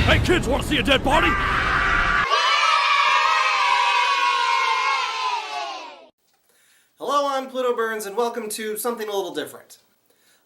Hey kids, want to see a dead body? Hello, I'm Pluto Burns, and welcome to something a little different.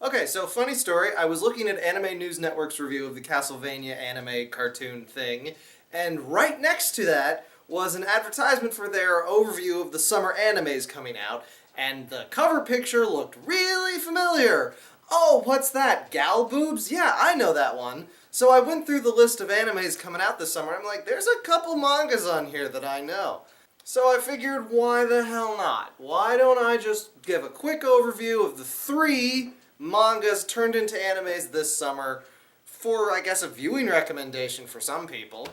Okay, so funny story, I was looking at Anime News Network's review of the Castlevania anime cartoon thing, and right next to that was an advertisement for their overview of the summer animes coming out, and the cover picture looked really familiar. Oh, what's that? Gal boobs? Yeah, I know that one. So I went through the list of animes coming out this summer, and I'm like, there's a couple mangas on here that I know. So I figured, why the hell not? Why don't I just give a quick overview of the 3 mangas turned into animes this summer for, I guess, a viewing recommendation for some people.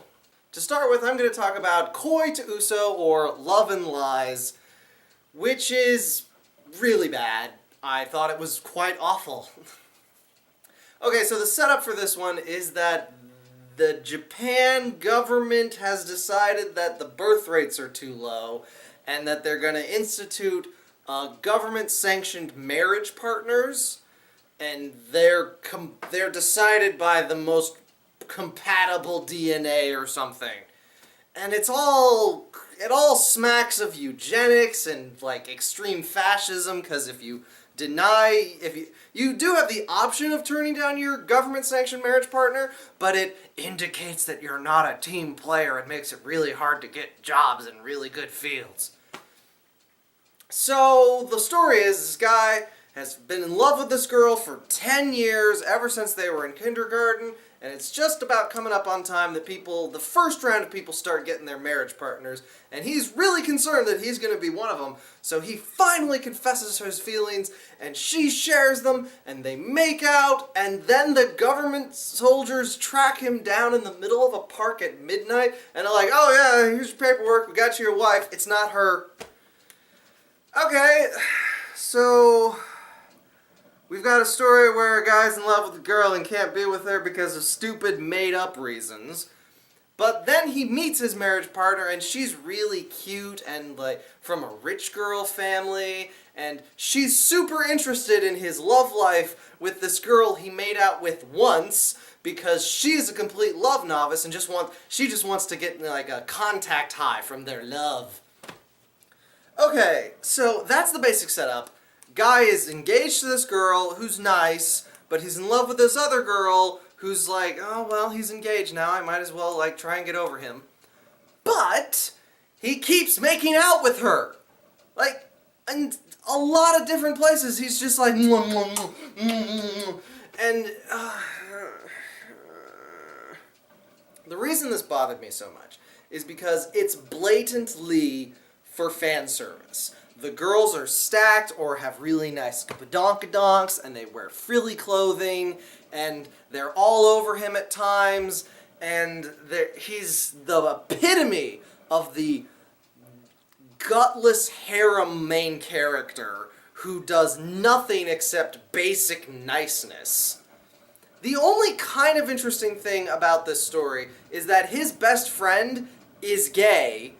To start with, I'm going to talk about Koi to Uso, or Love and Lies, which is really bad. I thought it was quite awful. Okay, so the setup for this one is that the Japan government has decided that the birth rates are too low and that they're going to institute government-sanctioned marriage partners, and they're decided by the most compatible DNA or something. And it all smacks of eugenics and like extreme fascism, because if you do have the option of turning down your government-sanctioned marriage partner, but it indicates that you're not a team player and makes it really hard to get jobs in really good fields. So the story is, this guy has been in love with this girl for 10 years, ever since they were in kindergarten, and it's just about coming up on time that the first round of people start getting their marriage partners, and he's really concerned that he's going to be one of them, so he finally confesses his feelings, and she shares them, and they make out, and then the government soldiers track him down in the middle of a park at midnight, and they're like, oh yeah, here's your paperwork, we got you your wife, it's not her. Okay, so we've got a story where a guy's in love with a girl and can't be with her because of stupid made-up reasons. But then he meets his marriage partner, and she's really cute and like from a rich girl family, and she's super interested in his love life with this girl he made out with once, because she's a complete love novice and she just wants to get like a contact high from their love. Okay, so that's the basic setup. Guy is engaged to this girl who's nice, but he's in love with this other girl who's like, oh well, he's engaged now, I might as well like try and get over him. But he keeps making out with her. Like, in a lot of different places, he's just like, mwah, mwah, mwah, mwah, and the reason this bothered me so much is because it's blatantly for fan service. The girls are stacked or have really nice badonkadonks, and they wear frilly clothing, and they're all over him at times, and he's the epitome of the gutless harem main character who does nothing except basic niceness. The only kind of interesting thing about this story is that his best friend is gay,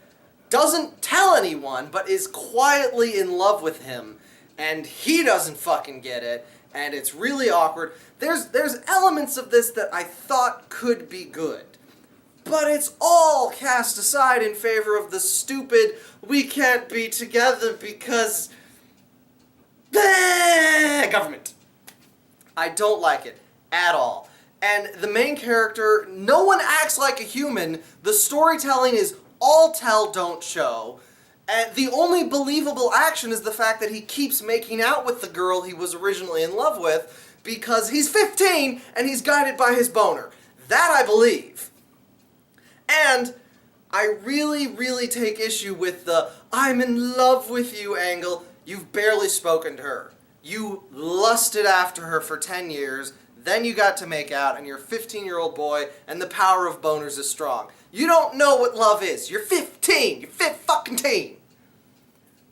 doesn't tell anyone, but is quietly in love with him, and he doesn't fucking get it, and it's really awkward. There's elements of this that I thought could be good, but it's all cast aside in favor of the stupid, we can't be together because government. I don't like it at all. And the main character, no one acts like a human. The storytelling is all tell, don't show. And the only believable action is the fact that he keeps making out with the girl he was originally in love with because he's 15 and he's guided by his boner. That I believe. And I really, really take issue with the I'm in love with you angle. You've barely spoken to her. You lusted after her for 10 years, then you got to make out, and you're a 15-year-old boy, and the power of boners is strong. You don't know what love is. You're 15. You're fucking teen.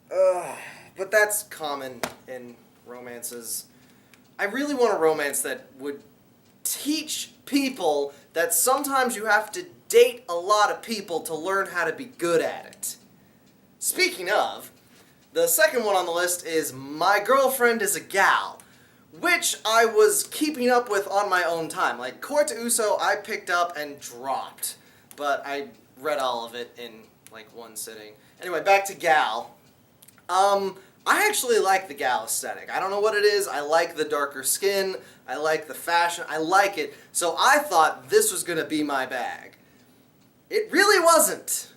But that's common in romances. I really want a romance that would teach people that sometimes you have to date a lot of people to learn how to be good at it. Speaking of, the second one on the list is My Girlfriend is a Gal, which I was keeping up with on my own time. Like, Court to Uso I picked up and dropped, but I read all of it in, like, one sitting. Anyway, back to Gal. I actually like the Gal aesthetic. I don't know what it is. I like the darker skin. I like the fashion. I like it. So I thought this was going to be my bag. It really wasn't.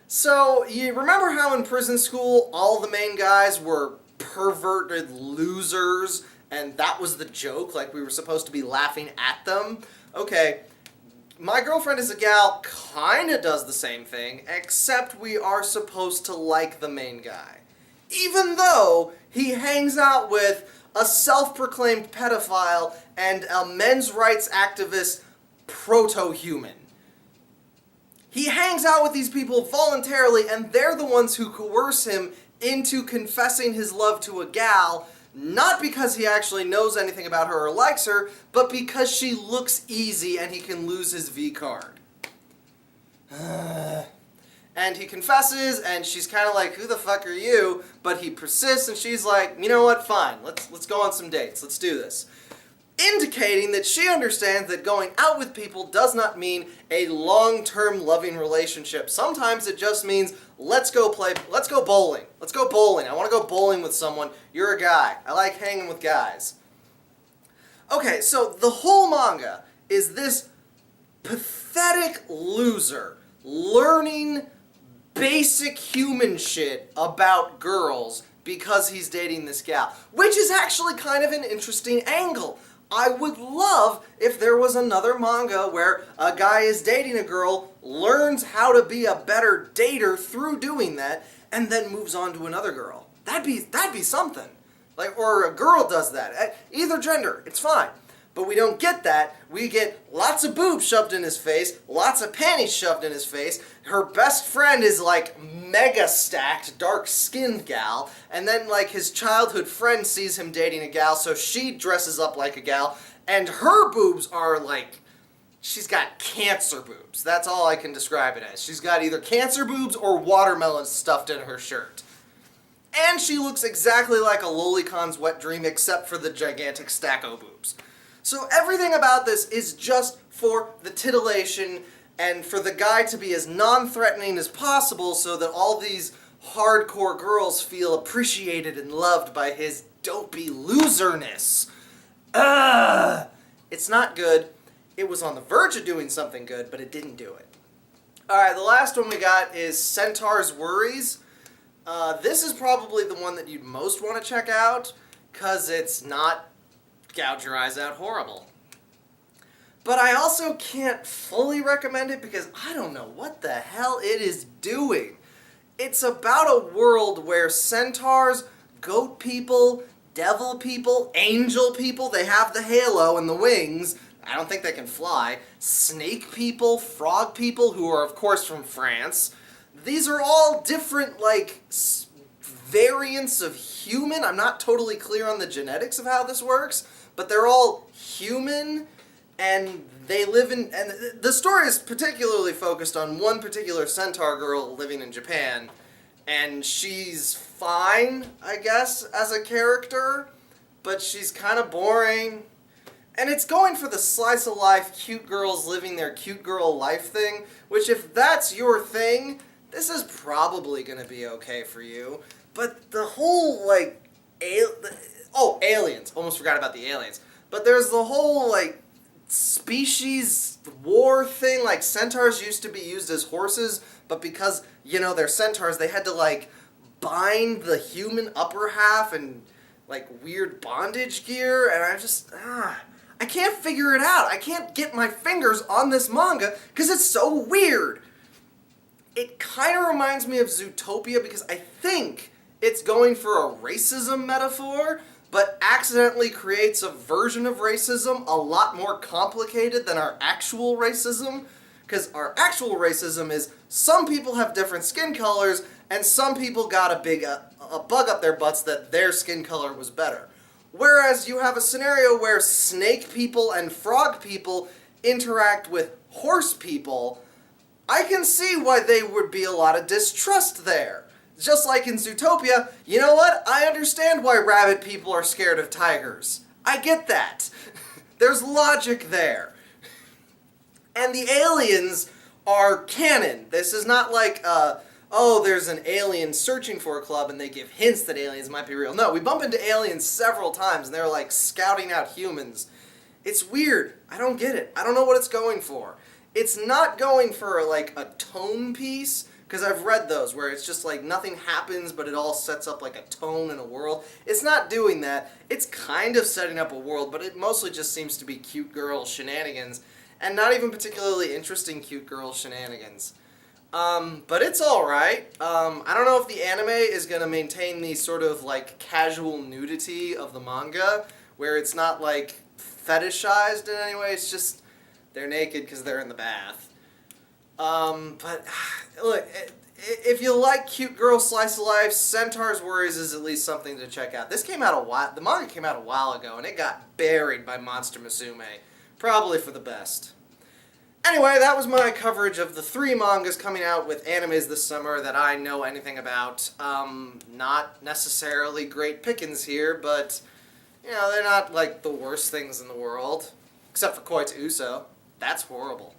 So, you remember how in prison school all the main guys were perverted losers, and that was the joke, like we were supposed to be laughing at them? Okay, My Girlfriend is a Gal kinda does the same thing, except we are supposed to like the main guy. Even though he hangs out with a self-proclaimed pedophile and a men's rights activist proto-human. He hangs out with these people voluntarily, and they're the ones who coerce him into confessing his love to a gal, not because he actually knows anything about her or likes her, but because she looks easy and he can lose his V card. And he confesses, and she's kind of like, who the fuck are you? But he persists, and she's like, you know what, fine, let's go on some dates, let's do this. Indicating that she understands that going out with people does not mean a long-term loving relationship. Sometimes it just means, let's go bowling. Let's go bowling. I want to go bowling with someone. You're a guy. I like hanging with guys. Okay, so the whole manga is this pathetic loser learning basic human shit about girls because he's dating this gal, which is actually kind of an interesting angle. I would love if there was another manga where a guy is dating a girl, learns how to be a better dater through doing that, and then moves on to another girl. That'd be something. Like, or a girl does that. Either gender, it's fine. But we don't get that. We get lots of boobs shoved in his face, lots of panties shoved in his face. Her best friend is like mega stacked, dark-skinned gal, and then like his childhood friend sees him dating a gal, so she dresses up like a gal, and her boobs are like, she's got cancer boobs. That's all I can describe it as. She's got either cancer boobs or watermelon stuffed in her shirt. And she looks exactly like a Lolicon's wet dream except for the gigantic stacko boobs. So everything about this is just for the titillation and for the guy to be as non-threatening as possible so that all these hardcore girls feel appreciated and loved by his dopey loserness. It's not good. It was on the verge of doing something good, but it didn't do it. Alright, the last one we got is Centaurs Worries. This is probably the one that you'd most want to check out, because it's not gouge your eyes out horrible. But I also can't fully recommend it because I don't know what the hell it is doing. It's about a world where centaurs, goat people, devil people, angel people, they have the halo and the wings, I don't think they can fly, snake people, frog people, who are of course from France. These are all different, like, variants of human. I'm not totally clear on the genetics of how this works, but they're all human, and they live in, and the story is particularly focused on one particular centaur girl living in Japan, and she's fine, I guess, as a character, but she's kind of boring. And it's going for the slice of life, cute girls living their cute girl life thing, which if that's your thing, this is probably going to be okay for you. But the whole, like, aliens. Almost forgot about the aliens. But there's the whole, like, species war thing. Like, centaurs used to be used as horses, but because, you know, they're centaurs, they had to, like, bind the human upper half in, like, weird bondage gear. And I just, I can't figure it out. I can't get my fingers on this manga because it's so weird. It kind of reminds me of Zootopia because I think it's going for a racism metaphor, but accidentally creates a version of racism a lot more complicated than our actual racism. Because our actual racism is some people have different skin colors and some people got a bug up their butts that their skin color was better. Whereas you have a scenario where snake people and frog people interact with horse people, I can see why there would be a lot of distrust there. Just like in Zootopia, you know what? I understand why rabbit people are scared of tigers. I get that. There's logic there. And the aliens are canon. This is not like, oh, there's an alien searching for a club and they give hints that aliens might be real. No, we bump into aliens several times and they're like scouting out humans. It's weird. I don't get it. I don't know what it's going for. It's not going for like a tone piece, because I've read those where it's just like nothing happens but it all sets up like a tone in a world. It's not doing that. It's kind of setting up a world, but it mostly just seems to be cute girl shenanigans, and not even particularly interesting cute girl shenanigans. But it's alright. I don't know if the anime is going to maintain the sort of like casual nudity of the manga, where it's not like fetishized in any way. It's just they're naked because they're in the bath. But look, if you like cute girl slice of life, Centaurs Worries is at least something to check out. This came out the manga came out a while ago, and it got buried by Monster Musume. Probably for the best. Anyway, that was my coverage of the 3 mangas coming out with animes this summer that I know anything about. Not necessarily great pickings here, but, you know, they're not like the worst things in the world. Except for Koitsu Uso. That's horrible.